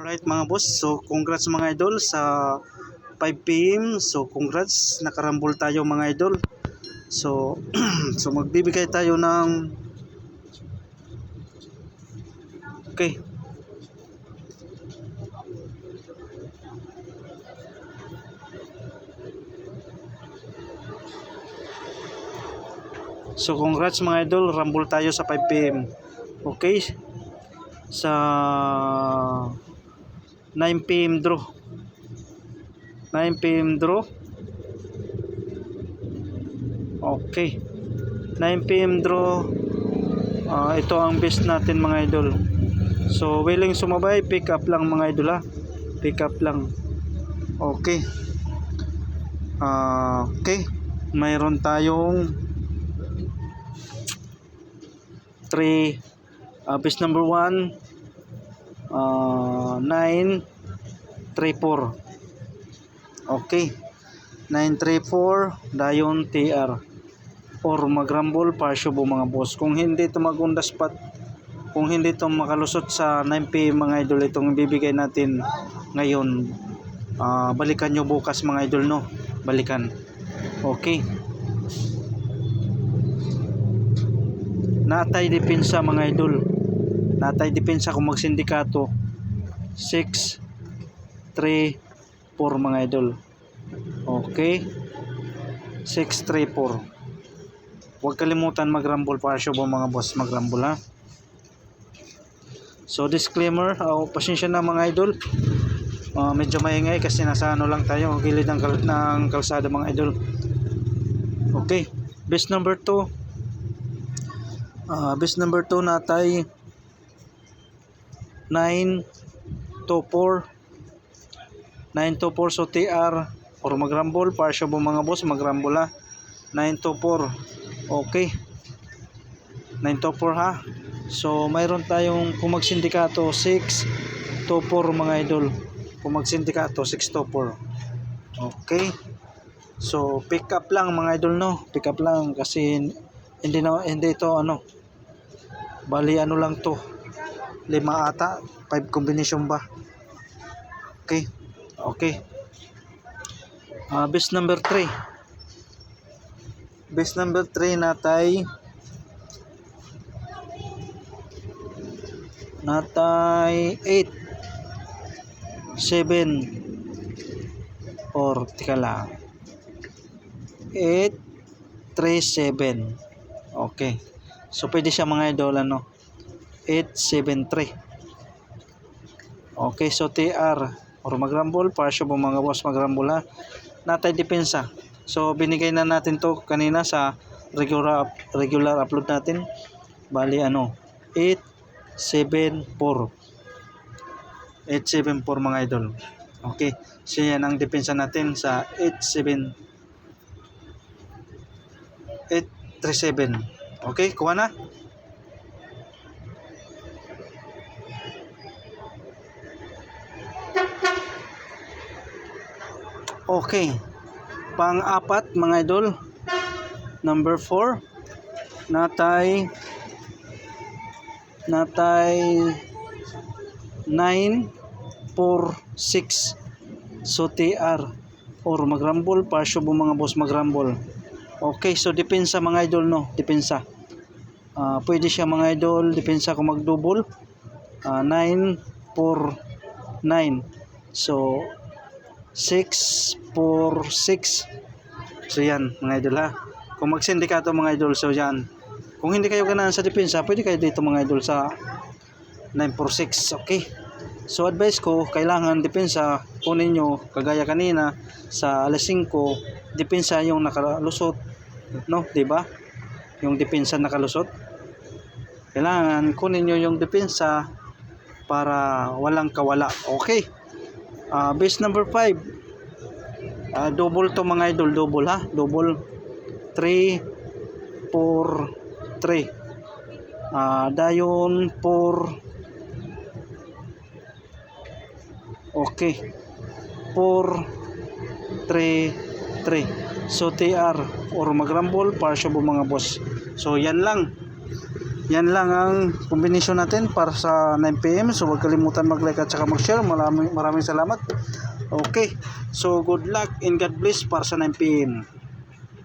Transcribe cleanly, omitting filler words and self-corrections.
Alright mga boss, so congrats mga idol sa 5 PM. So congrats, nakarambol tayo mga idol. So so magbibigay tayo ng okay. So congrats mga idol, rambol tayo sa 5 PM. Okay. Sa 9 PM draw. 9 PM draw. Okay. 9 PM draw. Ito ang best natin mga idol. So willing sumabay, pick up lang mga idol ha. Pick up lang. Okay. Okay. Mayroon tayong 3 best number 1 934. Okay. 934 dayon TR or magrambol parsyo mga boss. Kung hindi ito mag-on the spot, kung hindi ito makalusot sa 9 PM mga idol, itong bibigay natin ngayon, balikan nyo bukas mga idol, no? Balikan. Okay. Natay depensa mga idol. Natay depensa kung magsindikato 6 3 4 mga idol. Okay. 6 3 4. Huwag kalimutan magrambol parsyo mga boss, magrambol ha. So disclaimer, pasensya na mga idol. Medyo maingay kasi nasa ano lang tayo, gilid ng kalsada mga idol. Okay. Best number 2. Best number 2 natay 924. 924 so TR or magrambol parsyo mga boss, magrambol ha. 924. Okay. 924 ha. So mayroon tayong kung magsindikato 624 mga idol. Kung magsindikato 624. Okay. So pick up lang mga idol, no. Pick up lang kasi hindi ito ano. Bali ano lang to. 5 ata, 5 combination ba. Okay. Okay. Best number 3. Best number 3 natay 8 7 or tika lang 8 3 7. Okay. So pwede siya mga idol ano 873. Okay, so TR or magrambol parsyo mga boss, magrambol ha. Natay depensa. So binigay na natin to kanina sa regular upload natin. Bali ano 874. 874 mga idol. Okay. So yan ang depensa natin sa 837. Okay, kuha na. Okay. Pang-apat mga idol, number 4 natay 946 so TR or magrambol parsyo mga boss, magrambol. Okay, so depensa mga idol, no, depensa. Pwede siya mga idol, depensa kung mag-double 949 so 646. So yan mga idol ha. Kung magsindikato mga idol, so yan. Kung hindi kayo ganahan sa depensa, pwede kayo dito mga idol sa 946. Okay. So advice ko, kailangan depensa kunin nyo kagaya kanina sa alas 5, depensa yung nakalusot, no, 'di ba? Yung depensa nakalusot. Kailangan kunin nyo yung depensa para walang kawala. Okay. Base number 5. Double to mga idol, double ha. Double 3 4 3. Dayon 4. Okay. 4 3 3. So TR or magrambol parsyo mga boss. So yan lang. yan lang ang kombinasyon natin para sa 9 PM. So huwag kalimutan mag-like at saka mag-share. Maraming salamat. Okay, so good luck and God bless para sa 9 PM.